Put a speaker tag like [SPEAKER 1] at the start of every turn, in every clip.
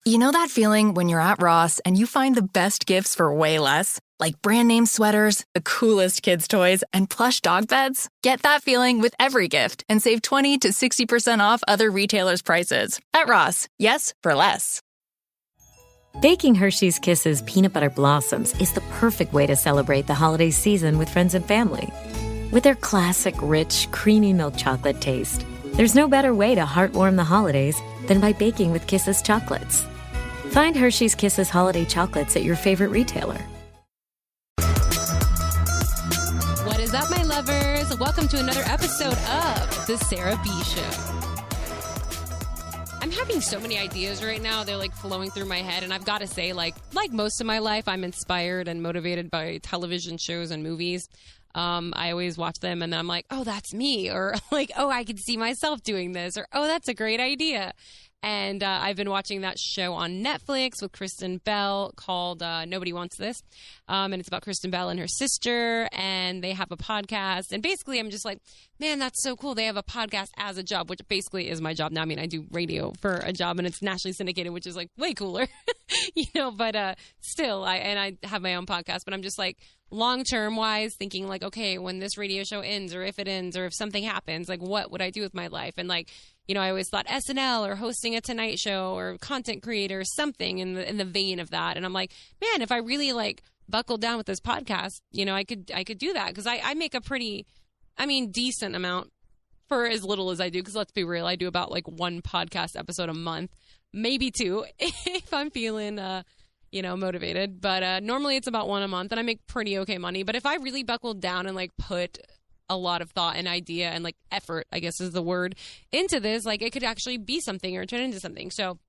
[SPEAKER 1] You know that feeling when you're at Ross and you find the best gifts for way less? Like brand name sweaters, the coolest kids' toys, and plush dog beds? Get that feeling with every gift and save 20 to 60% off other retailers' prices. At Ross, yes, for less.
[SPEAKER 2] Baking Hershey's Kisses Peanut Butter Blossoms is the perfect way to celebrate the holiday season with friends and family. With their classic, rich, creamy milk chocolate taste, there's no better way to heartwarm the holidays than by baking with Kisses chocolates. Find Hershey's Kisses holiday chocolates at your favorite retailer.
[SPEAKER 3] What is up, my lovers? Welcome to another episode of The Sarah B Show. I'm having so many ideas right now. They're like flowing through my head. And I've got to say, like most of my life, I'm inspired and motivated by television shows and movies. I always watch them and then I'm like, oh, that's me. Or like, oh, I could see myself doing this. Or, oh, that's a great idea. And I've been watching that show on Netflix with Kristen Bell called Nobody Wants This. And it's about Kristen Bell and her sister. And they have a podcast. And basically, I'm just like, man, that's so cool. They have a podcast as a job, which basically is my job now. I mean, I do radio for a job and it's nationally syndicated, which is like way cooler, but still, I have my own podcast. But I'm just like, long-term wise, thinking like, okay, when this radio show ends or if it ends or if something happens, like what would I do with my life? And like, I always thought SNL or hosting a Tonight Show or content creator, something in the vein of that. And I'm like, man, if I really like buckled down with this podcast, I could do that because I make a pretty, decent amount for as little as I do. Because let's be real, I do about like one podcast episode a month, maybe two, if I'm feeling motivated. But normally it's about one a month, and I make pretty okay money. But if I really buckled down and like put a lot of thought and idea and like effort, I guess is the word, into this, like it could actually be something or turn into something. So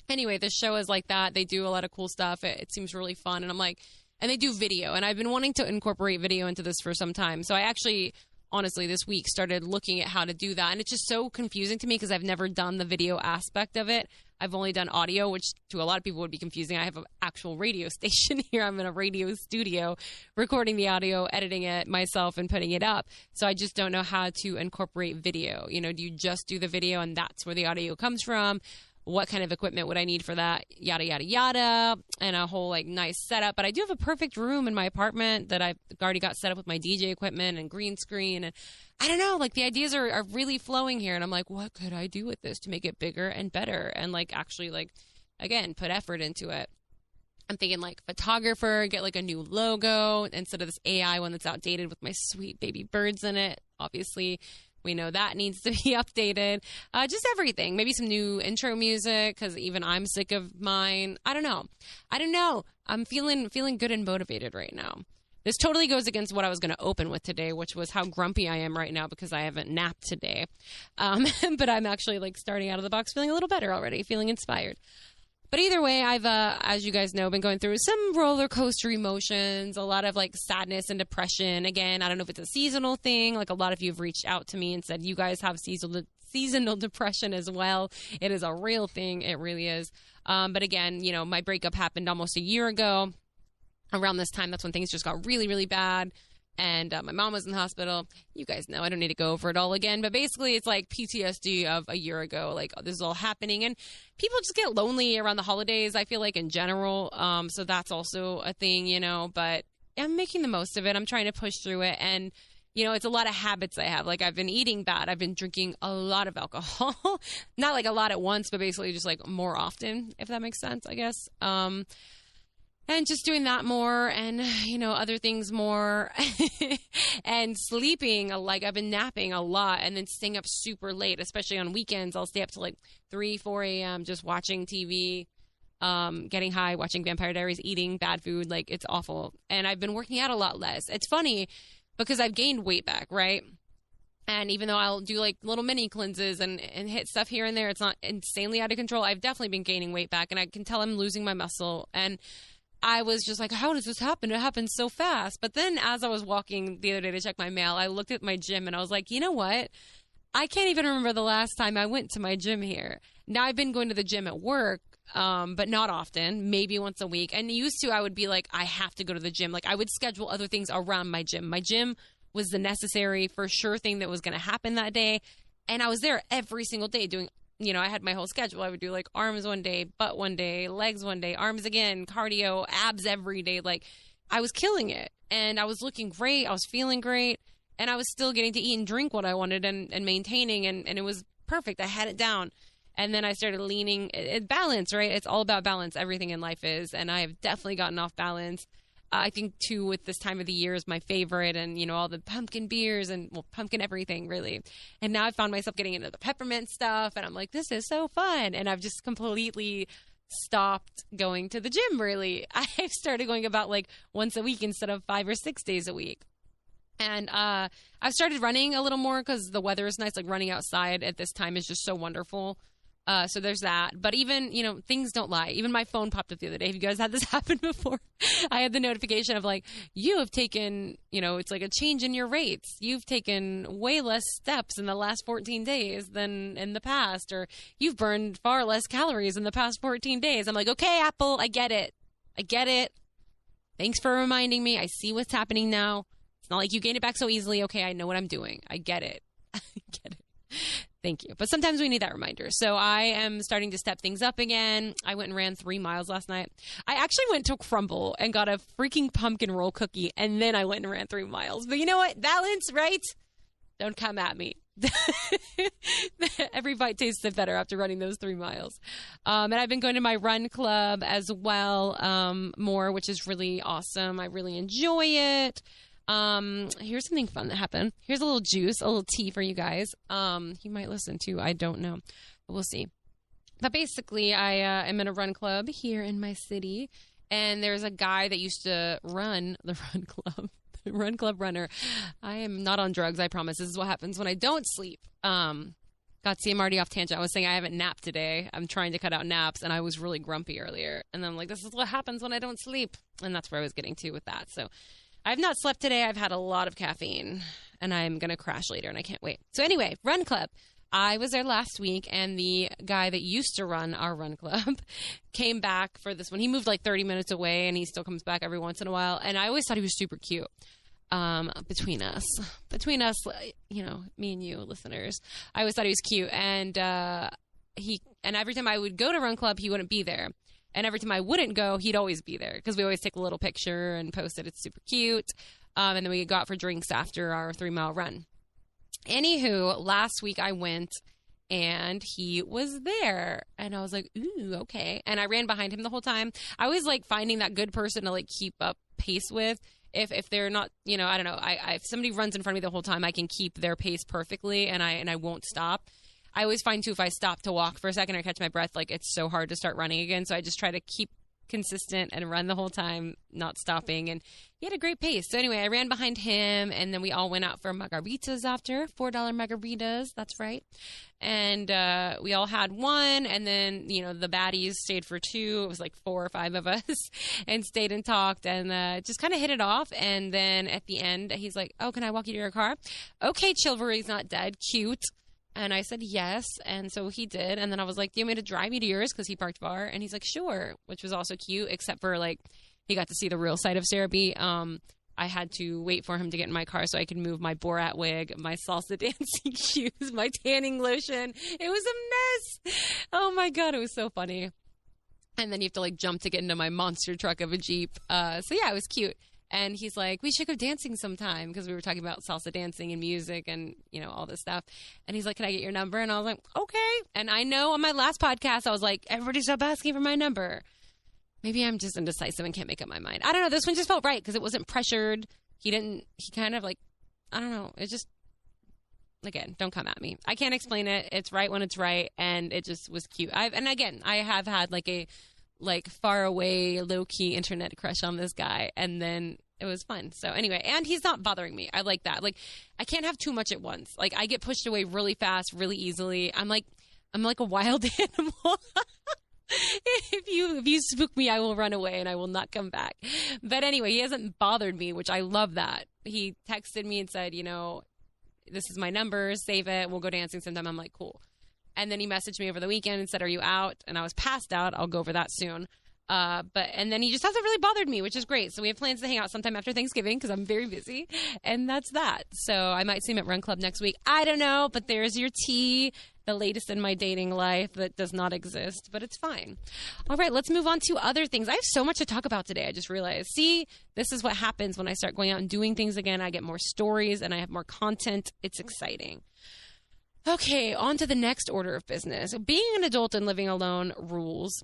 [SPEAKER 3] anyway, this show is like that. They do a lot of cool stuff. It seems really fun. And I'm like, and they do video, and I've been wanting to incorporate video into this for some time. So I actually, honestly, this week started looking at how to do that. And it's just so confusing to me because I've never done the video aspect of it. I've only done audio, which to a lot of people would be confusing. I have an actual radio station here. I'm in a radio studio recording the audio, editing it myself and putting it up. So I just don't know how to incorporate video. Do you just do the video and that's where the audio comes from? What kind of equipment would I need for that? Yada, yada, yada. And a whole like nice setup. But I do have a perfect room in my apartment that I've already got set up with my DJ equipment and green screen. And I don't know, like the ideas are really flowing here. And I'm like, what could I do with this to make it bigger and better? And like actually like, again, put effort into it. I'm thinking like photographer, get like a new logo instead of this AI one that's outdated with my sweet baby birds in it. Obviously, we know that needs to be updated. Just everything. Maybe some new intro music because even I'm sick of mine. I don't know. I'm feeling good and motivated right now. This totally goes against what I was going to open with today, which was how grumpy I am right now because I haven't napped today. But I'm actually like starting out of the box feeling a little better already, feeling inspired. But either way, I've, as you guys know, been going through some roller coaster emotions, a lot of like sadness and depression. Again, I don't know if it's a seasonal thing. Like a lot of you have reached out to me and said you guys have seasonal depression as well. It is a real thing. It really is. But again, my breakup happened almost a year ago. Around this time, that's when things just got really, really bad. And my mom was in the hospital. You guys know, I don't need to go over it all again. But basically, it's like PTSD of a year ago. Like, this is all happening. And people just get lonely around the holidays, I feel like, in general. So that's also a thing, But I'm making the most of it. I'm trying to push through it. And, it's a lot of habits I have. Like, I've been eating bad. I've been drinking a lot of alcohol. Not like a lot at once, but basically just like more often, if that makes sense, I guess. And just doing that more and, other things more and sleeping. Like I've been napping a lot and then staying up super late, especially on weekends. I'll stay up to like 3, 4 a.m. just watching TV, getting high, watching Vampire Diaries, eating bad food. Like it's awful. And I've been working out a lot less. It's funny because I've gained weight back, right? And even though I'll do like little mini cleanses and hit stuff here and there, it's not insanely out of control. I've definitely been gaining weight back and I can tell I'm losing my muscle. And I was just like, how does this happen? It happens so fast. But then as I was walking the other day to check my mail, I looked at my gym and I was like, you know what? I can't even remember the last time I went to my gym here. Now I've been going to the gym at work, but not often, maybe once a week. And used to, I would be like, I have to go to the gym. Like I would schedule other things around my gym. My gym was the necessary for sure thing that was going to happen that day. And I was there every single day doing I had my whole schedule. I would do like arms one day, butt one day, legs one day, arms again, cardio, abs every day. Like I was killing it and I was looking great. I was feeling great and I was still getting to eat and drink what I wanted and maintaining. And it was perfect. I had it down. And then I started leaning balance, right? It's all about balance. Everything in life is. And I have definitely gotten off balance. I think, too, with this time of the year is my favorite and, all the pumpkin beers and, pumpkin everything, really. And now I found myself getting into the peppermint stuff. And I'm like, this is so fun. And I've just completely stopped going to the gym, really. I've started going about like once a week instead of 5 or 6 days a week. And I've started running a little more because the weather is nice. Like running outside at this time is just so wonderful. So there's that. But even, things don't lie. Even my phone popped up the other day. Have you guys had this happen before? I had the notification of like, you have taken, it's like a change in your rates. You've taken way less steps in the last 14 days than in the past, or you've burned far less calories in the past 14 days. I'm like, okay, Apple, I get it. Thanks for reminding me. I see what's happening now. It's not like you gained it back so easily. Okay, I know what I'm doing. I get it. Thank you. But sometimes we need that reminder. So I am starting to step things up again. I went and ran 3 miles last night. I actually went to Crumble and got a freaking pumpkin roll cookie, and then I went and ran 3 miles. But you know what? Balance, right? Don't come at me. Every bite tasted better after running those 3 miles. And I've been going to my run club as well more, which is really awesome. I really enjoy it. Here's something fun that happened. Here's a little juice, a little tea for you guys. You might listen to, I don't know, but we'll see. But basically, I am in a run club here in my city, and there's a guy that used to run the run club, the run club runner. I am not on drugs, I promise. This is what happens when I don't sleep. God, see, I'm already off tangent. I was saying I haven't napped today. I'm trying to cut out naps, and I was really grumpy earlier. And I'm like, this is what happens when I don't sleep. And that's where I was getting to with that. So I've not slept today. I've had a lot of caffeine, and I'm going to crash later, and I can't wait. So anyway, run club. I was there last week, and the guy that used to run our run club came back for this one. He moved like 30 minutes away, and he still comes back every once in a while. And I always thought he was super cute. Between us, me and you listeners, I always thought he was cute. And every time I would go to run club, he wouldn't be there. And every time I wouldn't go, he'd always be there because we always take a little picture and post it. It's super cute. And then we go out for drinks after our 3 mile run. Anywho, last week I went and he was there and I was like, ooh, okay. And I ran behind him the whole time. I always like finding that good person to like keep up pace with. If they're not, I don't know, if somebody runs in front of me the whole time, I can keep their pace perfectly and I won't stop. I always find, too, if I stop to walk for a second or catch my breath, like, it's so hard to start running again. So I just try to keep consistent and run the whole time, not stopping. And he had a great pace. So anyway, I ran behind him, and then we all went out for margaritas after. $4 margaritas, that's right. And we all had one, and then, the baddies stayed for 2. It was like 4 or 5 of us, and stayed and talked, and just kind of hit it off. And then at the end, he's like, oh, can I walk you to your car? Okay, Chivalry's not dead. Cute. And I said yes, and so he did. And then I was like, do you want me to drive you to yours? Because he parked far. And he's like, sure, which was also cute, except for, like, he got to see the real side of Sarah B. I had to wait for him to get in my car so I could move my Borat wig, my salsa dancing shoes, my tanning lotion. It was a mess. Oh, my God, it was so funny. And then you have to, like, jump to get into my monster truck of a Jeep. So, yeah, it was cute. And he's like, we should go dancing sometime because we were talking about salsa dancing and music and, all this stuff. And he's like, can I get your number? And I was like, okay. And I know on my last podcast, I was like, everybody stop asking for my number. Maybe I'm just indecisive and can't make up my mind. I don't know. This one just felt right because it wasn't pressured. He kind of like, I don't know. It just, again, don't come at me. I can't explain it. It's right when it's right. And it just was cute. I have had like a far away, low key internet crush on this guy. And then it was fun. So anyway, and he's not bothering me. I like that. Like, I can't have too much at once. Like, I get pushed away really fast, really easily. I'm like a wild animal. If you spook me, I will run away and I will not come back. But anyway, he hasn't bothered me, which I love that. He texted me and said, this is my number, save it. We'll go dancing sometime. I'm like, cool. And then he messaged me over the weekend and said, are you out? And I was passed out. I'll go over that soon. And then he just hasn't really bothered me, which is great. So we have plans to hang out sometime after Thanksgiving because I'm very busy. And that's that. So I might see him at Run Club next week. I don't know, but there's your tea. the latest in my dating life that does not exist, but it's fine. All right, let's move on to other things. I have so much to talk about today. I just realized. See, this is what happens when I start going out and doing things again. I get more stories and I have more content. It's exciting. Okay, on to the next order of business. Being an adult and living alone rules.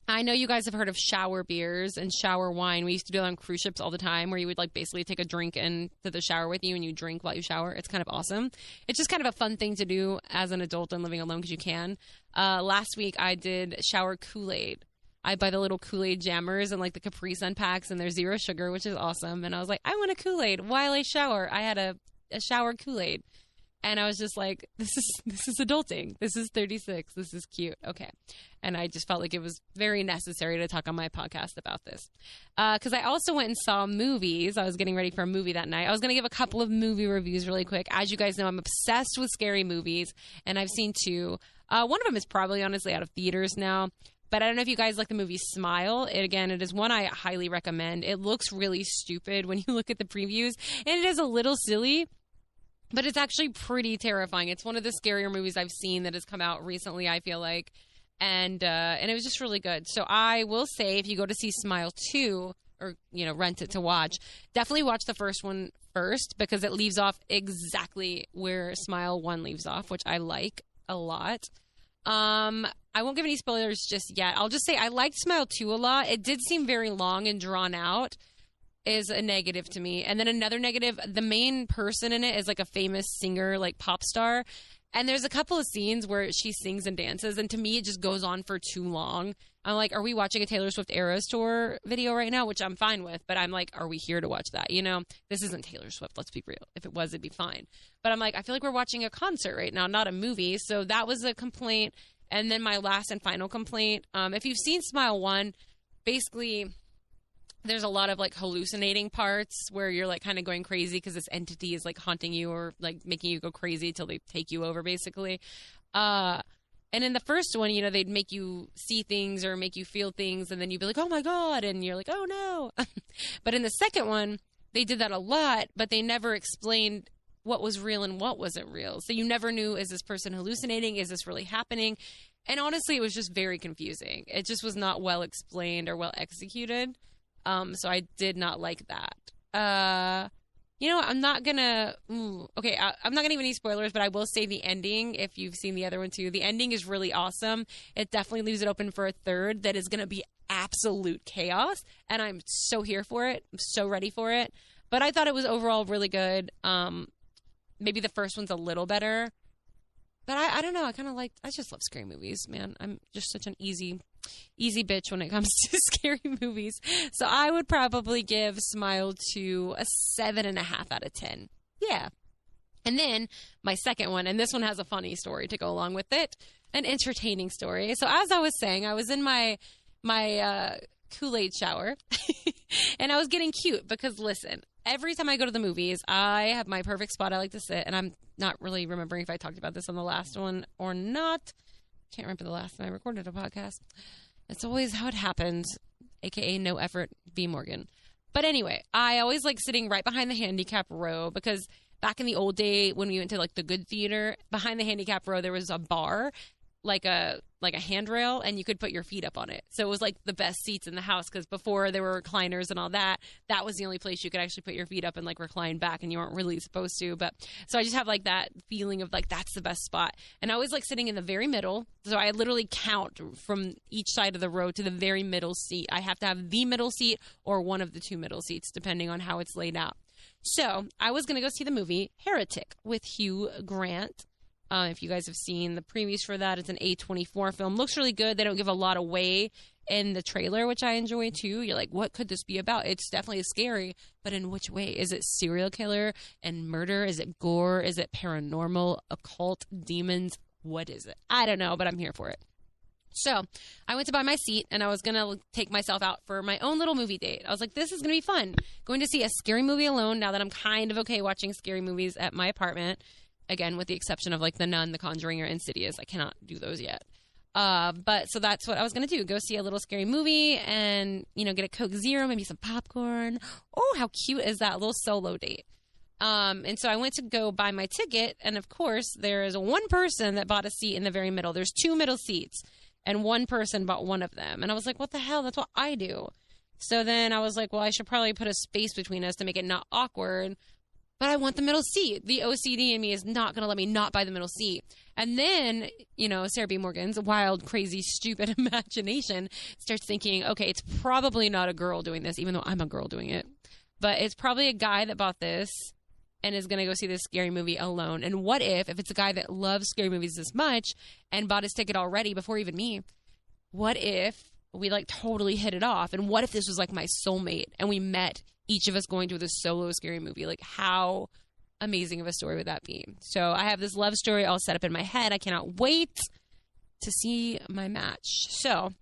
[SPEAKER 3] I know you guys have heard of shower beers and shower wine. We used to do that on cruise ships all the time, where you would like basically take a drink into the shower with you and you drink while you shower. It's kind of awesome. It's just kind of a fun thing to do as an adult and living alone because you can. Last week I did shower Kool-Aid. I buy the little Kool-Aid jammers and like the Capri Sun packs, and they're 0 sugar, which is awesome. And I was like, I want a Kool-Aid while I shower. I had a shower Kool-Aid. And I was just like, this is adulting. This is 36. This is cute. Okay. And I just felt like it was very necessary to talk on my podcast about this. Because I also went and saw movies. I was getting ready for a movie that night. I was going to give a couple of movie reviews really quick. As you guys know, I'm obsessed with scary movies, and I've seen 2. One of them is probably honestly out of theaters now. But I don't know if you guys like the movie Smile. It is one I highly recommend. It looks really stupid when you look at the previews, and it is a little silly. But it's actually pretty terrifying. It's one of the scarier movies I've seen that has come out recently, I feel like. And it was just really good. So I will say, if you go to see Smile 2, or, rent it to watch, definitely watch the first one first, because it leaves off exactly where Smile 1 leaves off, which I like a lot. I won't give any spoilers just yet. I'll just say I liked Smile 2 a lot. It did seem very long and drawn out. Is a negative to me. And then another negative, the main person in it is like a famous singer, like pop star. And there's a couple of scenes where she sings and dances, and to me it just goes on for too long. I'm like, are we watching a Taylor Swift Eras Tour video right now? Which I'm fine with, but I'm like, are we here to watch that? This isn't Taylor Swift, let's be real. If it was, it'd be fine. But I'm like, I feel like we're watching a concert right now, not a movie. So that was a complaint. And then my last and final complaint, if you've seen Smile 1, basically there's a lot of like hallucinating parts where you're like kind of going crazy because this entity is like haunting you or like making you go crazy till they take you over, basically. And in the first one, they'd make you see things or make you feel things, and then you'd be like, oh my God, and you're like, oh no. But in the second one, they did that a lot, but they never explained what was real and what wasn't real. So you never knew, is this person hallucinating? Is this really happening? And honestly, it was just very confusing. It just was not well explained or well executed. So I did not like that. I'm not gonna I'm not gonna give any spoilers, but I will say the ending, if you've seen the other one too, the ending is really awesome. It definitely leaves it open for a third that is gonna be absolute chaos, and I'm so here for it. I'm so ready for it. But I thought it was overall really good. Maybe the first one's a little better, but I don't know. I just love scary movies, man. I'm just such an easy bitch when it comes to scary movies. So I would probably give Smile 2 a 7.5 out of 10. Yeah. And then my second one, and this one has a funny story to go along with it, an entertaining story. So as I was saying, I was in my Kool-Aid shower and I was getting cute because, listen, every time I go to the movies, I have my perfect spot I like to sit, and I'm not really remembering if I talked about this on the last one or not. Can't remember the last time I recorded a podcast. It's always how it happens, aka no effort, B. Morgan. But anyway, I always like sitting right behind the handicap row, because back in the old day when we went to like the good theater, behind the handicap row there was a bar, like a handrail, and you could put your feet up on it. So it was like the best seats in the house, because before there were recliners and all that, that was the only place you could actually put your feet up and like recline back, and you weren't really supposed to. But so I just have like that feeling of like that's the best spot. And I was like sitting in the very middle, so I literally count from each side of the row to the very middle seat. I have to have the middle seat or one of the 2 middle seats, depending on how it's laid out. So I was going to go see the movie Heretic with Hugh Grant. If you guys have seen the previews for that, it's an A24 film. Looks really good. They don't give a lot away in the trailer, which I enjoy too. You're like, what could this be about? It's definitely scary, but in which way? Is it serial killer and murder? Is it gore? Is it paranormal, occult, demons? What is it? I don't know, but I'm here for it. So I went to buy my seat, and I was going to take myself out for my own little movie date. I was like, this is going to be fun. Going to see a scary movie alone, now that I'm kind of okay watching scary movies at my apartment. Again, with the exception of like The Nun, The Conjuring, or Insidious. I cannot do those yet. But so that's what I was going to do. Go see a little scary movie and, get a Coke Zero, maybe some popcorn. Oh, how cute is that? A little solo date. And so I went to go buy my ticket. And of course, there is one person that bought a seat in the very middle. There's 2 middle seats and one person bought one of them. And I was like, what the hell? That's what I do. So then I was like, well, I should probably put a space between us to make it not awkward. But I want the middle seat. The OCD in me is not going to let me not buy the middle seat. And then, Sarah B. Morgan's wild, crazy, stupid imagination starts thinking, okay, it's probably not a girl doing this, even though I'm a girl doing it. But it's probably a guy that bought this and is going to go see this scary movie alone. And what if it's a guy that loves scary movies this much and bought his ticket already before even me? What if we totally hit it off? And what if this was my soulmate and we met, each of us going to the solo scary movie? How amazing of a story would that be? So I have this love story all set up in my head. I cannot wait to see my match. So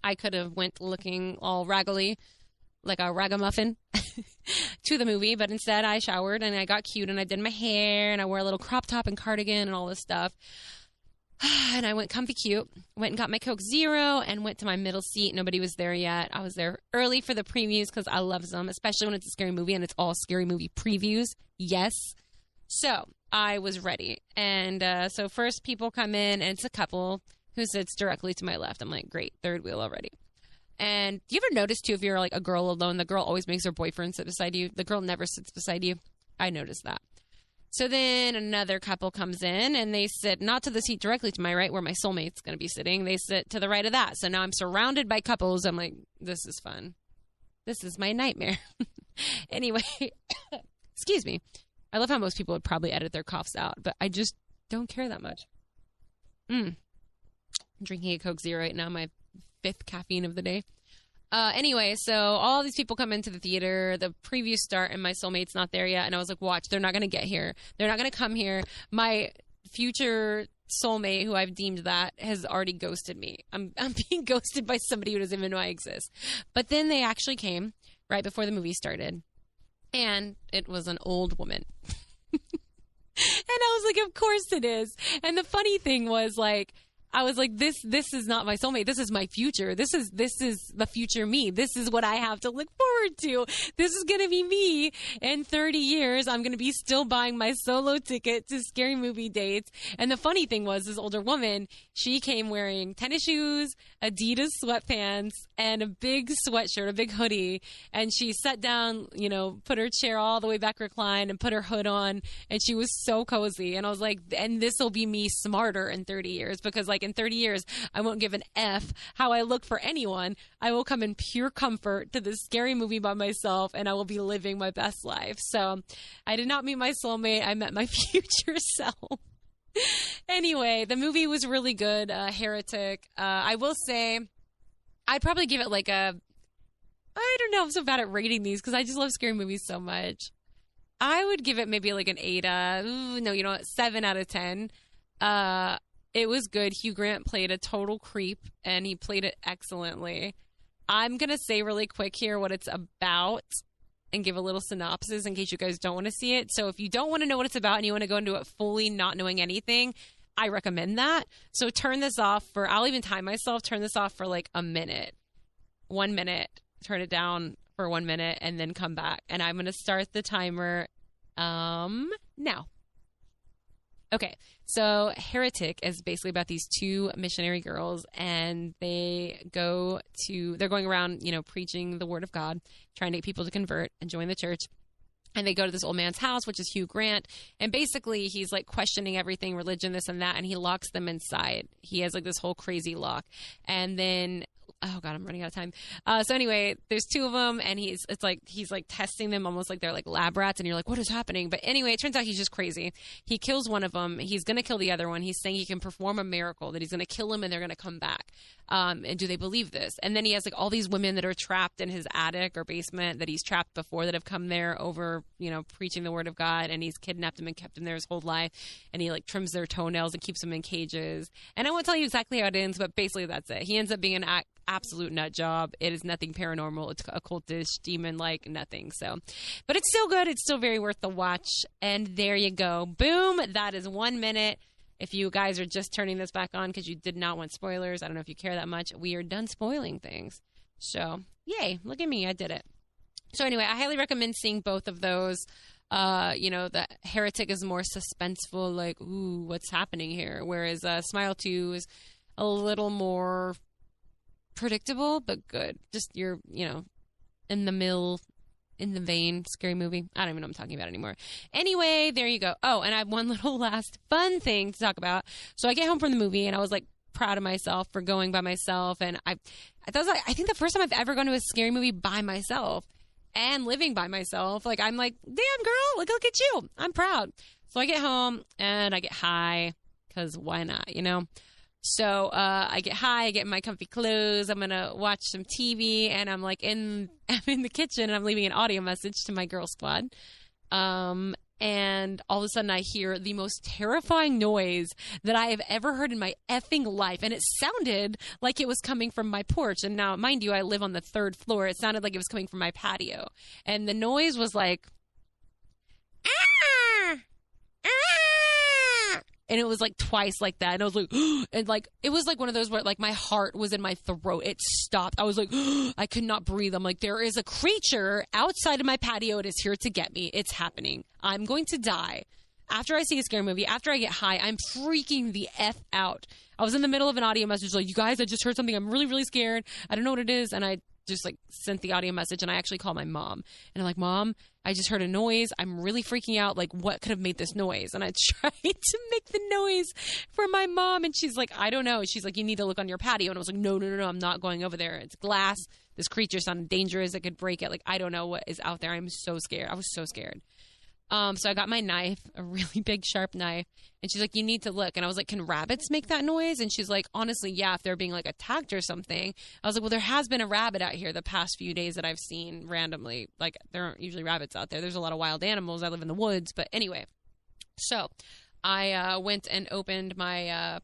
[SPEAKER 3] I could have went looking all raggedy, like a ragamuffin, to the movie, but instead I showered and I got cute and I did my hair and I wore a little crop top and cardigan and all this stuff. And I went comfy cute, went and got my Coke Zero and went to my middle seat. Nobody was there yet. I was there early for the previews because I love them, especially when it's a scary movie and it's all scary movie previews. Yes. So I was ready. And so first people come in and it's a couple who sits directly to my left. I'm like, great, third wheel already. And do you ever notice, too, if you're a girl alone, the girl always makes her boyfriend sit beside you? The girl never sits beside you. I noticed that. So then another couple comes in, and they sit not to the seat directly to my right where my soulmate's going to be sitting. They sit to the right of that. So now I'm surrounded by couples. I'm like, this is fun. This is my nightmare. Anyway, excuse me. I love how most people would probably edit their coughs out, but I just don't care that much. I'm drinking a Coke Zero right now, my 5th caffeine of the day. Anyway, so all these people come into the theater, the previews start, and my soulmate's not there yet. And I was like, watch, they're not going to get here. They're not going to come here. My future soulmate, who I've deemed that, has already ghosted me. I'm being ghosted by somebody who doesn't even know I exist. But then they actually came right before the movie started. And it was an old woman. And I was like, of course it is. And the funny thing was, I was like, this is not my soulmate. This is my future. This is the future me. This is what I have to look forward to. This is going to be me in 30 years. I'm going to be still buying my solo ticket to scary movie dates. And the funny thing was, this older woman, she came wearing tennis shoes, Adidas sweatpants, and a big sweatshirt, a big hoodie. And she sat down, put her chair all the way back reclined and put her hood on. And she was so cozy. And I was like, and this will be me smarter in 30 years because in 30 years, I won't give an F how I look for anyone. I will come in pure comfort to this scary movie by myself, and I will be living my best life. So I did not meet my soulmate. I met my future self. Anyway, the movie was really good, Heretic. I will say I'd probably give it I don't know, I'm so bad at rating these because I just love scary movies so much. I would give it maybe an 8, 7 out of 10. It was good. Hugh Grant played a total creep, and he played it excellently. I'm going to say really quick here what it's about and give a little synopsis in case you guys don't want to see it. So if you don't want to know what it's about and you want to go into it fully not knowing anything, I recommend that. So turn this off I'll even time myself, turn this off for a minute. 1 minute. Turn it down for 1 minute and then come back. And I'm going to start the timer now. Okay, so Heretic is basically about these 2 missionary girls, and they're going around, preaching the word of God, trying to get people to convert and join the church. And they go to this old man's house, which is Hugh Grant. And basically he's questioning everything, religion, this and that. And he locks them inside. He has this whole crazy lock. And then, oh God, I'm running out of time. So anyway, there's 2 of them, and he's testing them almost like they're lab rats, and you're like, what is happening? But anyway, it turns out he's just crazy. He kills one of them. He's going to kill the other one. He's saying he can perform a miracle, that he's going to kill him and they're going to come back. And do they believe this? And then he has all these women that are trapped in his attic or basement that he's trapped before that have come there over, preaching the word of God, and he's kidnapped them and kept them there his whole life. And he trims their toenails and keeps them in cages. And I won't tell you exactly how it ends, but basically that's it. He ends up being an absolute nut job. It is nothing paranormal. It's occultish, demon-like, nothing. So, but it's still good. It's still very worth the watch. And there you go. Boom. That is 1 minute. If you guys are just turning this back on because you did not want spoilers, I don't know if you care that much. We are done spoiling things. So, yay. Look at me. I did it. So anyway, I highly recommend seeing both of those. The Heretic is more suspenseful, like, ooh, what's happening here? Whereas Smile 2 is a little more predictable, but good. Just you're, in the vein, scary movie. I don't even know what I'm talking about anymore. Anyway, there you go. Oh, and I have one little last fun thing to talk about. So I get home from the movie, and I was like proud of myself for going by myself. And I think the first time I've ever gone to a scary movie by myself and living by myself. Like, I'm like, damn girl, look at you. I'm proud. So I get home and I get high, because why not, So I get high, I get in my comfy clothes, I'm going to watch some TV, and I'm in the kitchen, and I'm leaving an audio message to my girl squad. And all of a sudden I hear the most terrifying noise that I have ever heard in my effing life. And it sounded like it was coming from my porch. And now, mind you, I live on the 3rd floor. It sounded like it was coming from my patio. And the noise was like, ah! Ah! And it was like twice like that. And I was like, and like, it was like one of those where like my heart was in my throat. It stopped. I was like, I could not breathe. I'm like, there is a creature outside of my patio. It is here to get me. It's happening. I'm going to die. After I see a scary movie, after I get high, I'm freaking the F out. I was in the middle of an audio message like, you guys, I just heard something. I'm really, really scared. I don't know what it is. And I just like sent the audio message, and I actually called my mom, and I'm like, Mom, I just heard a noise. I'm really freaking out. Like, what could have made this noise? And I tried to make the noise for my mom, and she's like, I don't know. She's like, you need to look on your patio. And I was like, no, I'm not going over there. It's glass. This creature sounded dangerous. It could break it. Like, I don't know what is out there. I'm so scared. I was so scared. So I got my knife, a really big sharp knife, and she's like, you need to look. And I was like, can rabbits make that noise? And she's like, honestly, yeah, if they're being like attacked or something. I was like, well, there has been a rabbit out here the past few days that I've seen randomly. Like, there aren't usually rabbits out there. There's a lot of wild animals. I live in the woods. But anyway, so I went and opened my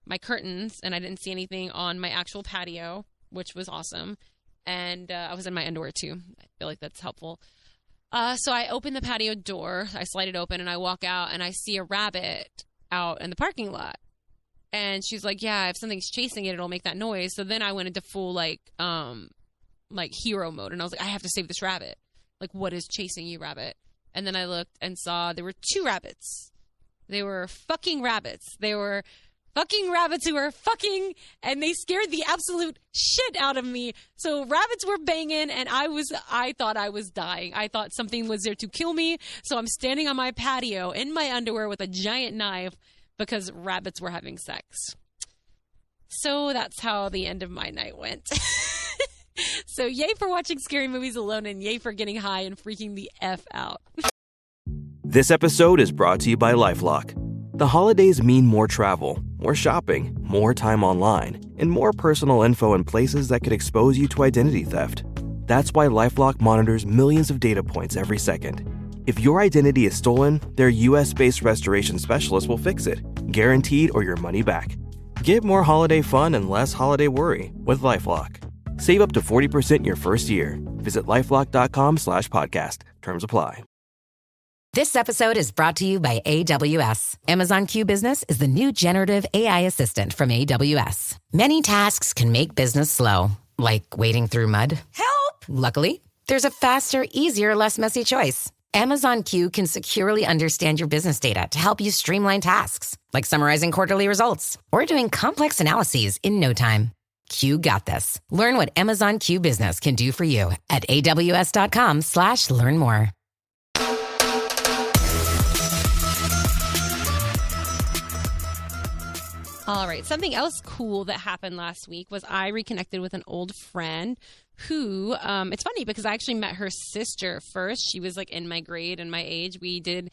[SPEAKER 3] my curtains, and I didn't see anything on my actual patio, which was awesome. And I was in my underwear too. I feel like that's helpful. So I open the patio door, I slide it open, and I walk out, and I see a rabbit out in the parking lot. And she's like, yeah, if something's chasing it, it'll make that noise. So then I went into full, like hero mode, and I was like, I have to save this rabbit. Like, what is chasing you, rabbit? And then I looked and saw there were 2 rabbits. They were fucking rabbits. They were fucking rabbits who were fucking, and they scared the absolute shit out of me. So rabbits were banging, and I thought I was dying. I thought something was there to kill me. So I'm standing on my patio in my underwear with a giant knife because rabbits were having sex. So that's how the end of my night went. So yay for watching scary movies alone, and yay for getting high and freaking the F out.
[SPEAKER 4] This episode is brought to you by LifeLock. The holidays mean more travel, more shopping, more time online, and more personal info in places that could expose you to identity theft. That's why LifeLock monitors millions of data points every second. If your identity is stolen, their US-based restoration specialist will fix it, guaranteed, or your money back. Get more holiday fun and less holiday worry with LifeLock. Save up to 40% your first year. Visit LifeLock.com/podcast. Terms apply.
[SPEAKER 5] This episode is brought to you by AWS. Amazon Q Business is the new generative AI assistant from AWS. Many tasks can make business slow, like wading through mud. Help! Luckily, there's a faster, easier, less messy choice. Amazon Q can securely understand your business data to help you streamline tasks, like summarizing quarterly results or doing complex analyses in no time. Q got this. Learn what Amazon Q Business can do for you at aws.com/learn more.
[SPEAKER 3] All right. Something else cool that happened last week was I reconnected with an old friend who, it's funny because I actually met her sister first. She was like in my grade and my age. We did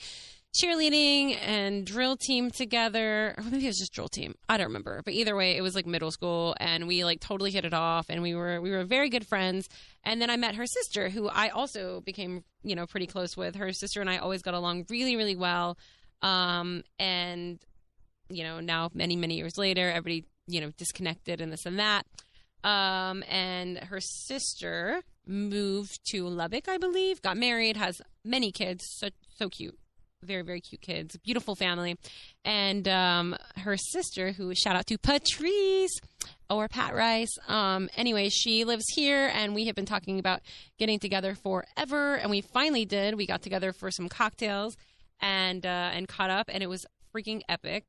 [SPEAKER 3] cheerleading and drill team together. Or maybe it was just drill team. I don't remember. But either way, it was like middle school, and we like totally hit it off, and we were very good friends. And then I met her sister, who I also became, pretty close with. Her sister and I always got along really, really well. And now many years later, everybody, disconnected and this and that. And her sister moved to Lubbock, I believe, got married, has many kids. So cute. Very, very cute kids. Beautiful family. And her sister, who shout out to Patrice, or Pat Rice. Anyway, she lives here, and we have been talking about getting together forever, and we finally did. We got together for some cocktails and caught up, and it was freaking epic.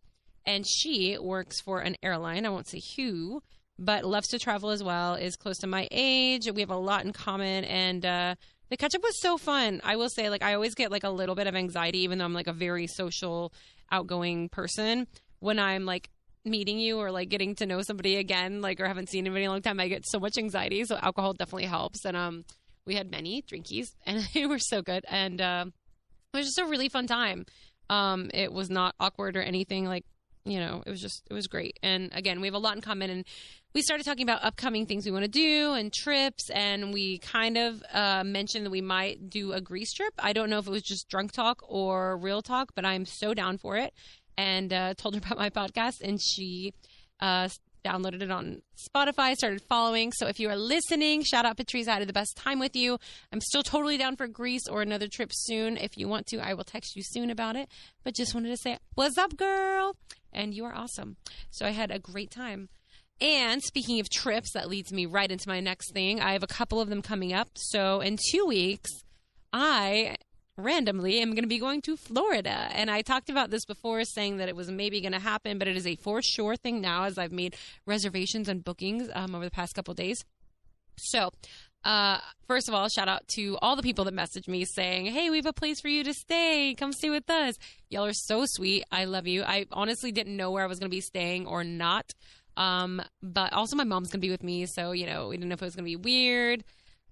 [SPEAKER 3] And she works for an airline. I won't say who, but loves to travel as well, is close to my age. We have a lot in common, and the catch-up was so fun. I will say, like, I always get, like, a little bit of anxiety, even though I'm, like, a very social, outgoing person. When I'm, like, meeting you or, like, getting to know somebody again, like, or haven't seen anybody in a long time, I get so much anxiety, so alcohol definitely helps. And we had many drinkies, and they were so good, and it was just a really fun time. It was not awkward or anything, like, you know, it was great. And again, we have a lot in common, and we started talking about upcoming things we want to do and trips, and we kind of mentioned that we might do a Greece trip. I don't know if it was just drunk talk or real talk, but I'm so down for it. And told her about my podcast, and she downloaded it on Spotify, started following. So if you are listening, shout out Patrice. I had the best time with you. I'm still totally down for Greece or another trip soon. If you want to, I will text you soon about it. But just wanted to say, what's up, girl? And you are awesome. So I had a great time. And speaking of trips, that leads me right into my next thing. I have a couple of them coming up. So in 2 weeks, I randomly am going to be going to Florida. And I talked about this before, saying that it was maybe going to happen, but it is a for sure thing now, as I've made reservations and bookings over the past couple of days. So first of all, shout out to all the people that messaged me saying, hey, we have a place for you to stay. Come stay with us. Y'all are so sweet. I love you. I honestly didn't know where I was going to be staying or not. But also my mom's going to be with me. So, you know, we didn't know if it was going to be weird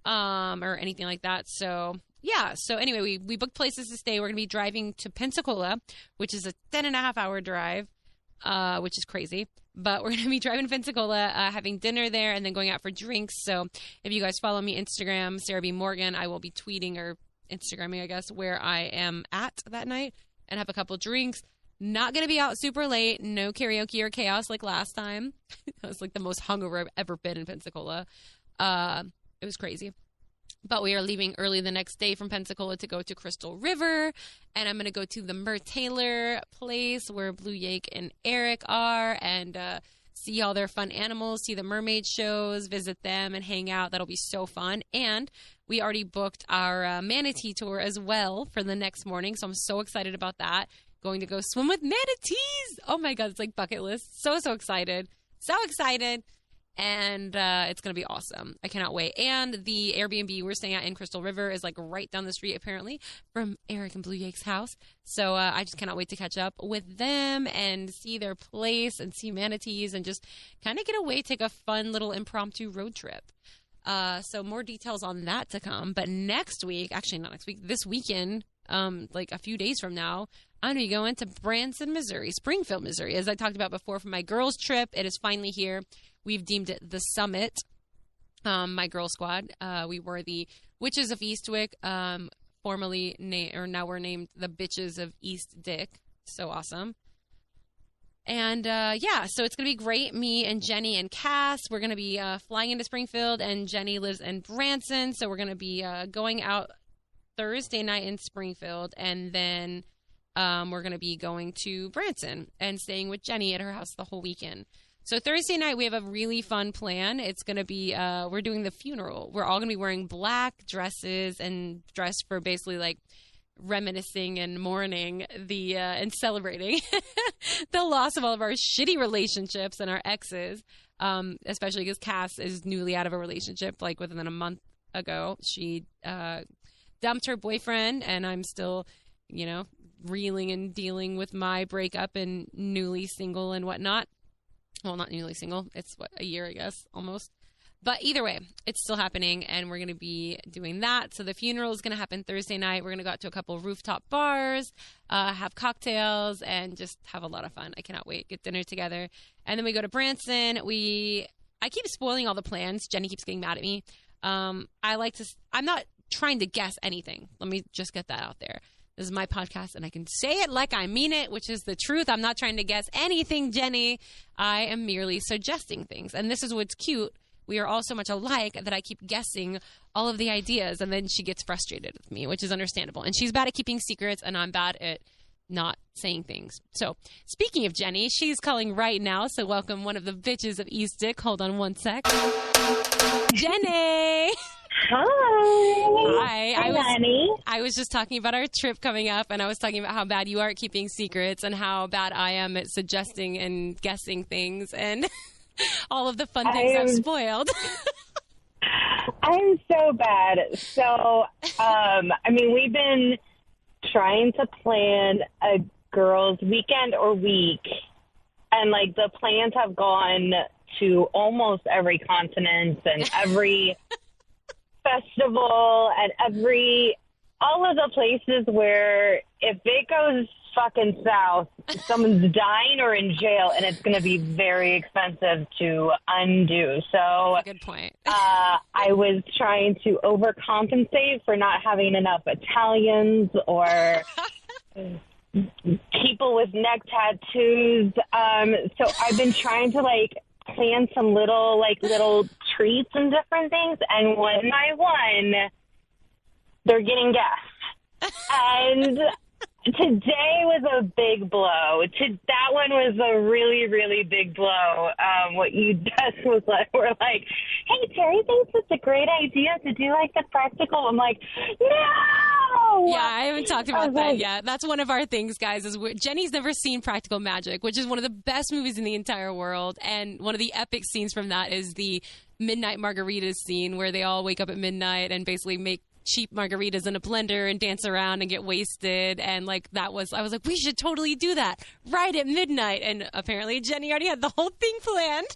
[SPEAKER 3] or anything like that. So yeah. So anyway, we booked places to stay. We're going to be driving to Pensacola, which is a 10.5-hour drive, which is crazy. But we're going to be driving to Pensacola, having dinner there, and then going out for drinks. So if you guys follow me Instagram, Sarah B. Morgan, I will be tweeting or Instagramming, I guess, where I am at that night and have a couple drinks. Not going to be out super late. No karaoke or chaos like last time. That was like the most hungover I've ever been in Pensacola. It was crazy. But we are leaving early the next day from Pensacola to go to Crystal River. And I'm going to go to the Mer Taylor place where Blue Yake and Eric are, and see all their fun animals, see the mermaid shows, visit them, and hang out. That'll be so fun. And we already booked our manatee tour as well for the next morning. So I'm so excited about that. Going to go swim with manatees. Oh my God, it's like bucket list. So excited. So excited. And it's going to be awesome. I cannot wait. And the Airbnb we're staying at in Crystal River is like right down the street, apparently, from Eric and Blue Yake's house. So I just cannot wait to catch up with them and see their place and see manatees and just kind of get away, take a fun little impromptu road trip. So more details on that to come. But next week, actually not next week, this weekend, like a few days from now, I'm going to be going to Branson, Missouri, Springfield, Missouri. As I talked about before, for my girls' trip, it is finally here. We've deemed it the Summit, my girl squad. We were the Witches of Eastwick, formerly now we're named the Bitches of Eastdick. So awesome. And yeah, so it's going to be great. Me and Jenny and Cass, we're going to be flying into Springfield, and Jenny lives in Branson. So we're going to be going out Thursday night in Springfield, and then we're going to be going to Branson and staying with Jenny at her house the whole weekend. So Thursday night, we have a really fun plan. It's going to be, we're doing the funeral. We're all going to be wearing black dresses and dressed for basically like reminiscing and mourning and celebrating the loss of all of our shitty relationships and our exes, especially because Cass is newly out of a relationship, like within a month ago. She dumped her boyfriend, and I'm still, you know, reeling and dealing with my breakup and newly single and whatnot. Well, not newly single. It's a year, I guess, almost. But either way, it's still happening, and we're going to be doing that. So the funeral is going to happen Thursday night. We're going to go out to a couple of rooftop bars, have cocktails, and just have a lot of fun. I cannot wait. Get dinner together. And then we go to Branson. I keep spoiling all the plans. Jenny keeps getting mad at me. I'm not trying to guess anything. Let me just get that out there. This is my podcast, and I can say it like I mean it, which is the truth. I'm not trying to guess anything, Jenny. I am merely suggesting things. And this is what's cute. We are all so much alike that I keep guessing all of the ideas, and then she gets frustrated with me, which is understandable. And she's bad at keeping secrets, and I'm bad at not saying things. So speaking of Jenny, she's calling right now. So welcome one of the bitches of Eastdick. Hold on one sec. Jenny.
[SPEAKER 6] Hi.
[SPEAKER 3] Hi.
[SPEAKER 6] Honey.
[SPEAKER 3] I was just talking about our trip coming up, and I was talking about how bad you are at keeping secrets and how bad I am at suggesting and guessing things and all of the fun things I've spoiled.
[SPEAKER 6] I'm so bad. So, we've been trying to plan a girls' weekend or week, and, the plans have gone to almost every continent and every festival and all of the places where if it goes fucking south, someone's dying or in jail, and it's going to be very expensive to undo. So,
[SPEAKER 3] good point.
[SPEAKER 6] I was trying to overcompensate for not having enough Italians or people with neck tattoos. So I've been trying to plan some little treats and different things, and one by one, they're getting guests. And today was a big blow. That one was a really, really big blow. What you just was we're like, hey, Terry thinks it's a great idea to do the practical. I'm like, no!
[SPEAKER 3] Yeah, I haven't talked about that yet. That's one of our things, guys, is Jenny's never seen Practical Magic, which is one of the best movies in the entire world. And one of the epic scenes from that is the Midnight Margaritas scene where they all wake up at midnight and basically make cheap margaritas in a blender and dance around and get wasted. And I was like, we should totally do that right at midnight. And apparently Jenny already had the whole thing planned.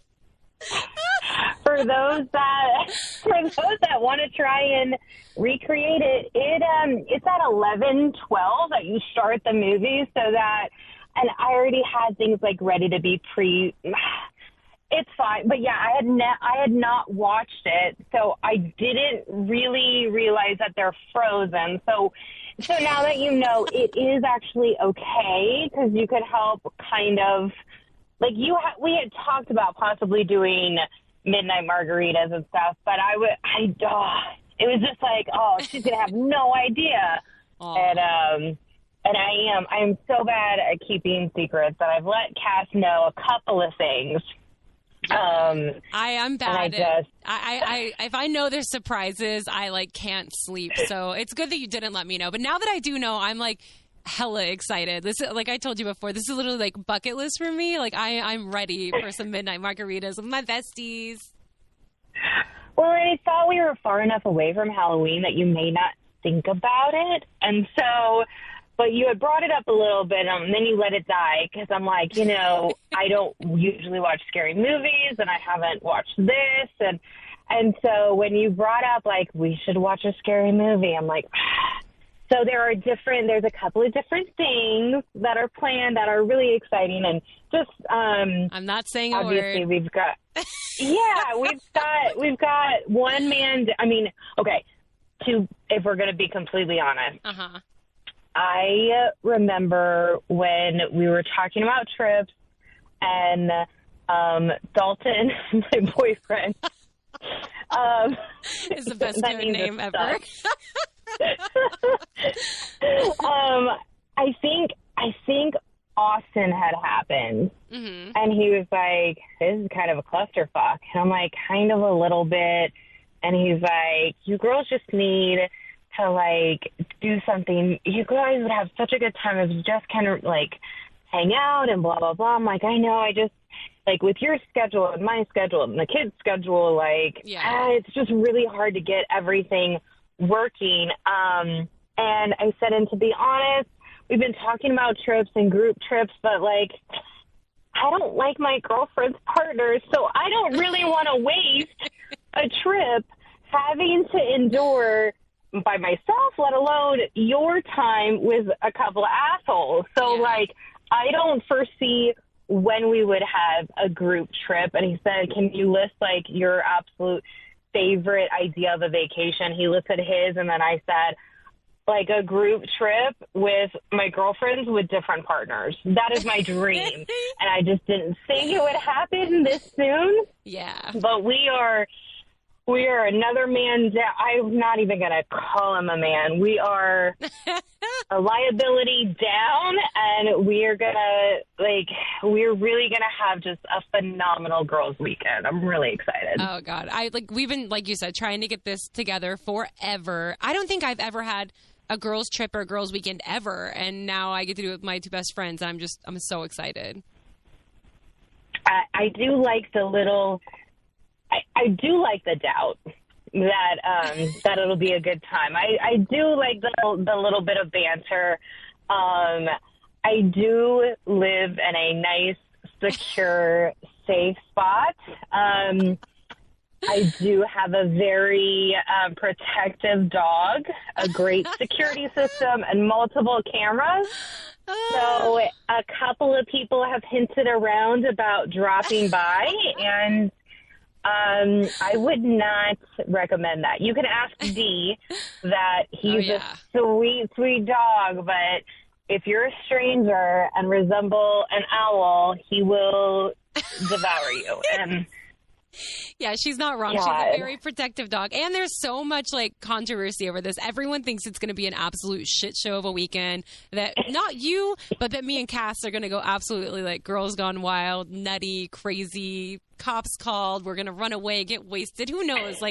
[SPEAKER 6] For those that want to try and recreate it, it's at 11:12 that you start the movie, so that, and I already had things ready to be It's fine, but yeah, I had not watched it, so I didn't really realize that they're frozen. So now that you know, it is actually okay, because you could help kind of. We had talked about possibly doing midnight margaritas and stuff, but it was just she's going to have no idea. Aww. And I'm so bad at keeping secrets that I've let Cass know a couple of things.
[SPEAKER 3] I'm bad. If I know there's surprises, I can't sleep. So it's good that you didn't let me know. But now that I do know, I'm hella excited. This, I told you before, this is literally bucket list for me. I'm ready for some midnight margaritas with my besties.
[SPEAKER 6] Well, I thought we were far enough away from Halloween that you may not think about it, and so. But you had brought it up a little bit, and then you let it die, because I'm like, I don't usually watch scary movies, and I haven't watched this, and so when you brought up we should watch a scary movie, I'm like. So there's a couple of different things that are planned that are really exciting, and just
[SPEAKER 3] I'm not saying a
[SPEAKER 6] obviously
[SPEAKER 3] word.
[SPEAKER 6] we've got one man. If we're going to be completely honest, I remember when we were talking about trips, and Dalton, my boyfriend,
[SPEAKER 3] is the best name ever.
[SPEAKER 6] I think Austin had happened, and he was like, "This is kind of a clusterfuck," and I'm like, "Kind of a little bit," and he's like, "You girls just need to do something. You guys would have such a good time if you just kind of hang out and blah blah blah." I'm like, "I know, I just." With your schedule and my schedule and the kids' schedule, it's just really hard to get everything working. And I said, and to be honest, we've been talking about trips and group trips, but I don't like my girlfriend's partners, so I don't really want to waste a trip having to endure by myself, let alone your time with a couple of assholes. So I don't foresee when we would have a group trip. And he said, can you list your absolute favorite idea of a vacation? He listed his, and then I said a group trip with my girlfriends with different partners. That is my dream. And I just didn't think it would happen this soon.
[SPEAKER 3] Yeah.
[SPEAKER 6] But we are another man down. I'm not even going to call him a man. We are liability down, and we're really gonna have just a phenomenal girls' weekend. I'm really excited.
[SPEAKER 3] Oh God, we've been, like you said, trying to get this together forever. I don't think I've ever had a girls' trip or a girls' weekend ever, and now I get to do it with my two best friends. I'm so excited.
[SPEAKER 6] I do like the little. I do like the doubt that it'll be a good time. I do like the little bit of banter. I do live in a nice, secure, safe spot. I do have a very protective dog, a great security system, and multiple cameras. So a couple of people have hinted around about dropping by, and I would not recommend that. You can ask D that he's a sweet, sweet dog, but if you're a stranger and resemble an owl, he will devour you. And
[SPEAKER 3] yeah, she's not wrong. God. She's a very protective dog. And there's so much controversy over this. Everyone thinks it's going to be an absolute shit show of a weekend. That not you, but that me and Cass are going to go absolutely girls gone wild, nutty, crazy, cops called, we're going to run away, get wasted. Who knows?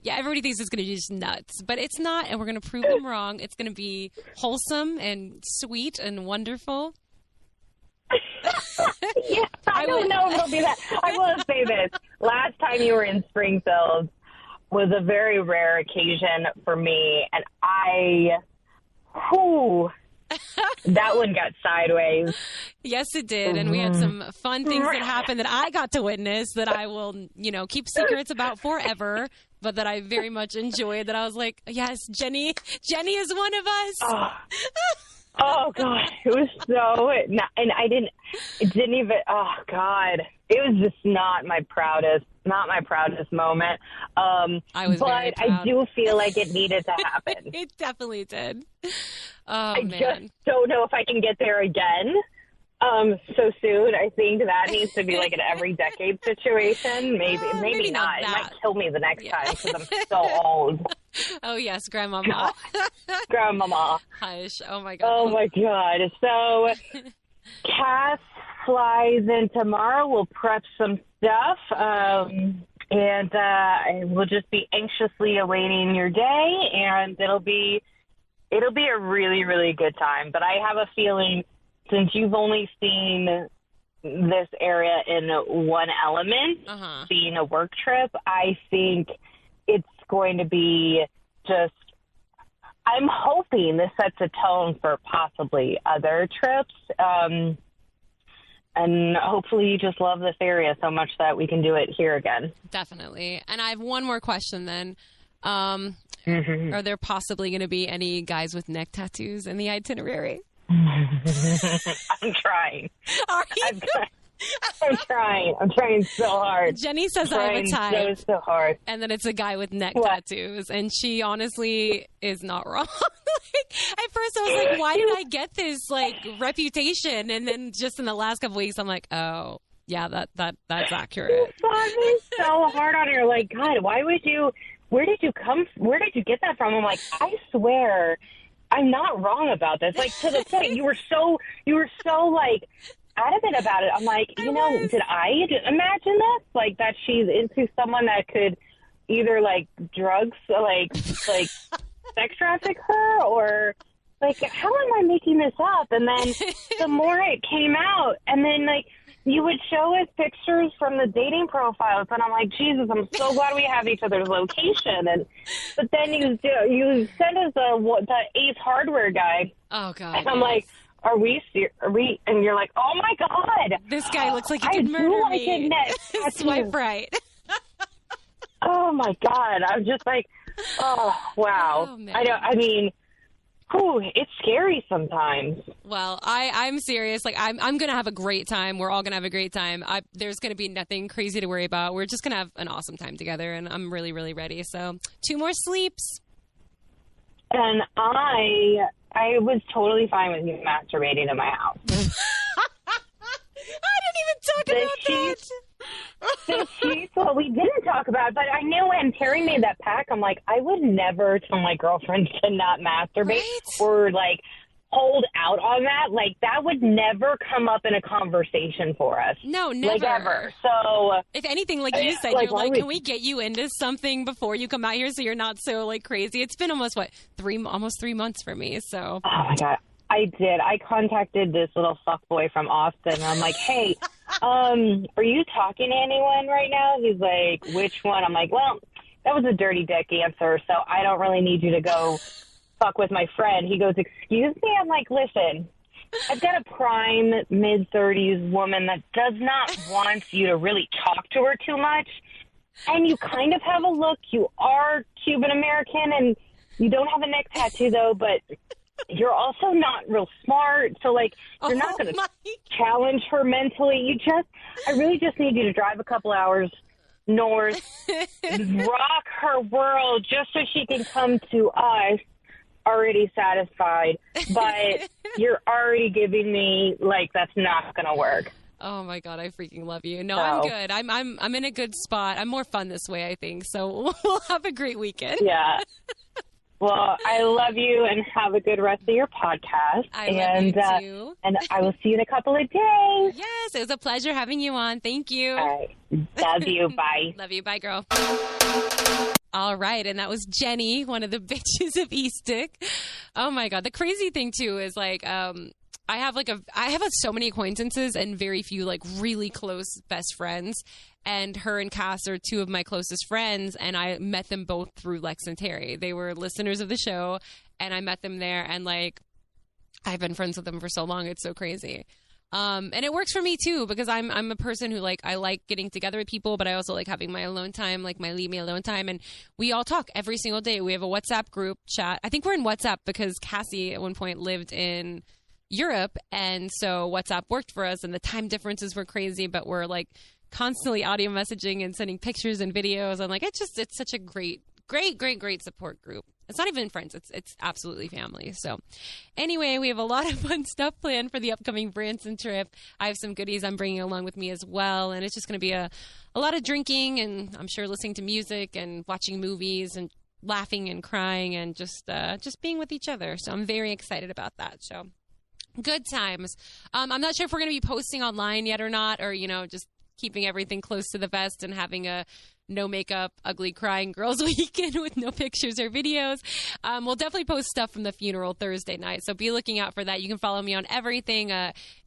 [SPEAKER 3] Everybody thinks it's going to be just nuts. But it's not, and we're going to prove them wrong. It's going to be wholesome and sweet and wonderful.
[SPEAKER 6] Yeah, I don't know if it'll be that. I will say this. Last time you were in Springfield was a very rare occasion for me, and that one got sideways.
[SPEAKER 3] Yes, it did. And we had some fun things that happened that I got to witness that I will, keep secrets about forever, but that I very much enjoyed. That I was like, yes, Jenny is one of us.
[SPEAKER 6] Oh God, it was so, and it didn't even, oh God, it was just not my proudest moment.
[SPEAKER 3] I was very proud.
[SPEAKER 6] I do feel like it needed to happen.
[SPEAKER 3] It definitely did.
[SPEAKER 6] I just don't know if I can get there again so soon. I think that needs to be an every decade situation. Maybe not. It might kill me the next time because I'm so old.
[SPEAKER 3] Oh yes, Grandmama.
[SPEAKER 6] Grandmama.
[SPEAKER 3] Hush. Oh my God.
[SPEAKER 6] Oh my God. So Cass flies in tomorrow. We'll prep some stuff. And we'll just be anxiously awaiting your day, and it'll be a really, really good time. But I have a feeling, since you've only seen this area in one element, being a work trip, I think it's going to be just, I'm hoping this sets a tone for possibly other trips. And hopefully you just love this area so much that we can do it here again.
[SPEAKER 3] Definitely. And I have one more question then. Are there possibly going to be any guys with neck tattoos in the itinerary?
[SPEAKER 6] I'm trying.
[SPEAKER 3] Are you?
[SPEAKER 6] I'm trying. I'm trying so hard.
[SPEAKER 3] Jenny says I have a type.
[SPEAKER 6] So hard.
[SPEAKER 3] And then it's a guy with neck tattoos. And she honestly is not wrong. At first I was like, why did I get this reputation? And then just in the last couple weeks, I'm like, oh, yeah, that's accurate.
[SPEAKER 6] You fought me so hard on her. God, where did you get that from? I'm like, I swear I'm not wrong about this. To the point, you were so adamant about it. I'm like, did I imagine this? That she's into someone that could either drugs, sex traffic her, or how am I making this up? And then the more it came out, and then you would show us pictures from the dating profiles, and I'm like, Jesus, I'm so glad we have each other's location. But then you send us the Ace Hardware guy.
[SPEAKER 3] Oh God!
[SPEAKER 6] And I'm like, Are we? And you're like, oh my God,
[SPEAKER 3] this guy looks like he could murder me. Swipe right.
[SPEAKER 6] Oh my God, I'm just like, oh wow. Oh, I mean. Ooh, it's scary sometimes.
[SPEAKER 3] Well, I'm serious. I'm going to have a great time. We're all going to have a great time. There's going to be nothing crazy to worry about. We're just going to have an awesome time together, and I'm really, really ready. So 2 more sleeps.
[SPEAKER 6] And I was totally fine with you masturbating in my house.
[SPEAKER 3] I didn't even talk about that.
[SPEAKER 6] The sheets, well, we didn't talk about it, but I knew when Terry made that pack, I'm like, I would never tell my girlfriend to not masturbate, right? Or hold out on that. Like, that would never come up in a conversation for us.
[SPEAKER 3] No, never.
[SPEAKER 6] Like, ever. So,
[SPEAKER 3] if anything, like you said,
[SPEAKER 6] like,
[SPEAKER 3] you're like, can we get you into something before you come out here so you're not so, like, crazy? It's been almost, almost 3 months for me, so.
[SPEAKER 6] Oh, my God. I did. I contacted this little fuckboy from Austin. I'm like, hey, are you talking to anyone right now? He's like, which one? I'm like, well, that was a dirty dick answer, so I don't really need you to go fuck with my friend. He goes, excuse me? I'm like, listen, I've got a prime mid-30s woman that does not want you to really talk to her too much. And you kind of have a look. You are Cuban-American, and you don't have a neck tattoo, though, but you're also not real smart. So, like, you're not going to challenge her mentally. I really just need you to drive a couple hours north, rock her world just so she can come to us already satisfied. But you're already giving me, like, that's not going to work.
[SPEAKER 3] Oh my God, I freaking love you. No, I'm good. I'm in a good spot. I'm more fun this way, I think. So we'll have a great weekend.
[SPEAKER 6] Yeah. Well, I love you, and have a good rest of your podcast.
[SPEAKER 3] I love you too.
[SPEAKER 6] And I will see you in a couple of days.
[SPEAKER 3] Yes, it was a pleasure having you on. Thank you.
[SPEAKER 6] All right. Love you. Bye.
[SPEAKER 3] Love you. Bye, girl. All right, and that was Jenny, one of the bitches of Eastdick. Oh my God, the crazy thing too is like, I have so many acquaintances and very few like really close best friends. And her and Cass are two of my closest friends, and I met them both through Lex and Terry. They were listeners of the show, and I met them there, and like I've been friends with them for so long. It's so crazy. And it works for me too, because I'm a person who like, I like getting together with people, but I also like having my alone time, like my leave me alone time. And we all talk every single day. We have a WhatsApp group chat. I think we're in WhatsApp because Cassie at one point lived in Europe. And so WhatsApp worked for us, and the time differences were crazy, but we're like constantly audio messaging and sending pictures and videos. And like, it's such a great support group. It's not even friends. It's absolutely family. So anyway, we have a lot of fun stuff planned for the upcoming Branson trip. I have some goodies I'm bringing along with me as well. And it's just going to be a lot of drinking, and I'm sure listening to music and watching movies and laughing and crying and just being with each other. So I'm very excited about that. So good times. I'm not sure if we're going to be posting online yet or not, or, just keeping everything close to the vest and having a no makeup, ugly crying girls weekend with no pictures or videos. We'll definitely post stuff from the funeral Thursday night. So be looking out for that. You can follow me on everything.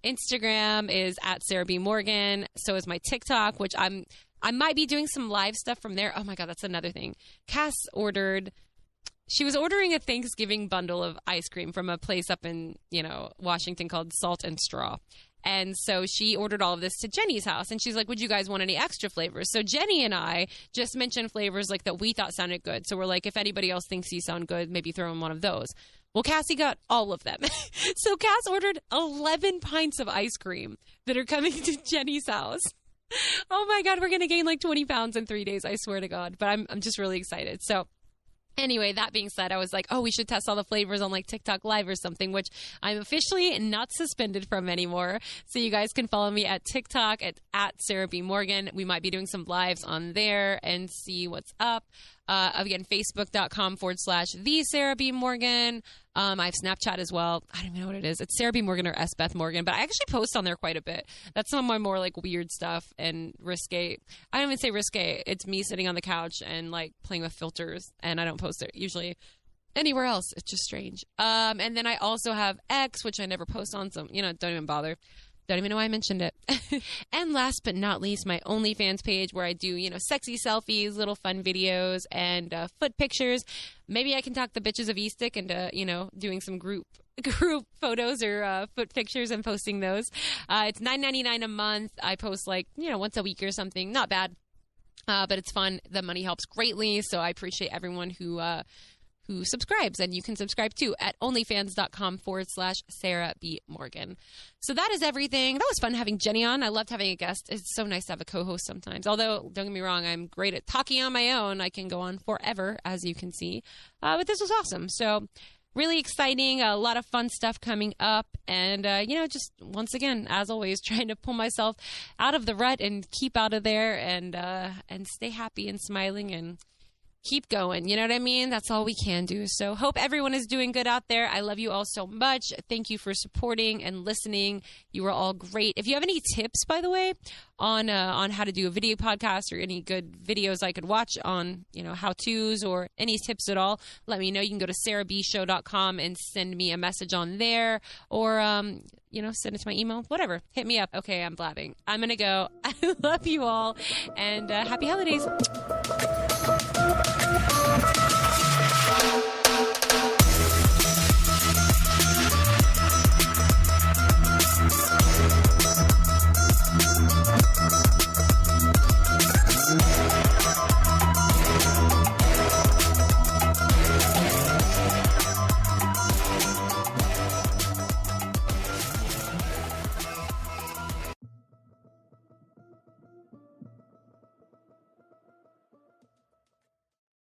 [SPEAKER 3] Instagram is at Sarah B. Morgan. So is my TikTok, which I might be doing some live stuff from there. Oh my God, that's another thing. Cass she was ordering a Thanksgiving bundle of ice cream from a place up in, Washington called Salt and Straw. And so she ordered all of this to Jenny's house, and she's like, would you guys want any extra flavors? So Jenny and I just mentioned flavors like that we thought sounded good. So we're like, if anybody else thinks these sound good, maybe throw in one of those. Well, Cassie got all of them. So Cass ordered 11 pints of ice cream that are coming to Jenny's house. Oh my God, we're going to gain like 20 pounds in 3 days. I swear to God. But I'm just really excited. So anyway, that being said, I was like, we should test all the flavors on like TikTok Live or something, which I'm officially not suspended from anymore. So you guys can follow me at TikTok at Sarah B. Morgan. We might be doing some lives on there and see what's up. Again, Facebook.com/the Sarah B. Morgan. I have Snapchat as well. I don't even know what it is. It's Sarah B. Morgan or S. Beth Morgan, but I actually post on there quite a bit. That's some of my more like weird stuff and risque. I don't even say risque. It's me sitting on the couch and like playing with filters, and I don't post it usually anywhere else. It's just strange. And then I also have X, which I never post on, so don't even bother. Don't even know why I mentioned it. And last but not least, my OnlyFans page where I do, sexy selfies, little fun videos, and foot pictures. Maybe I can talk the bitches of Eastdick into, doing some group photos or foot pictures and posting those. It's $9.99 a month. I post once a week or something. Not bad, but it's fun. The money helps greatly, so I appreciate everyone who subscribes, and you can subscribe too at onlyfans.com/Sarah B. Morgan. So that is everything. That was fun having Jenny on. I loved having a guest. It's so nice to have a co-host sometimes. Although, don't get me wrong, I'm great at talking on my own. I can go on forever, as you can see. But this was awesome. So really exciting. A lot of fun stuff coming up. And, just once again, as always, trying to pull myself out of the rut and keep out of there and stay happy and smiling and keep going. You know what I mean? That's all we can do. So hope everyone is doing good out there. I love you all so much. Thank you for supporting and listening. You are all great. If you have any tips, by the way, on how to do a video podcast or any good videos I could watch on, how-tos or any tips at all, let me know. You can go to sarahbshow.com and send me a message on there, or send it to my email, whatever. Hit me up. Okay, I'm blabbing. I'm going to go. I love you all, and happy holidays.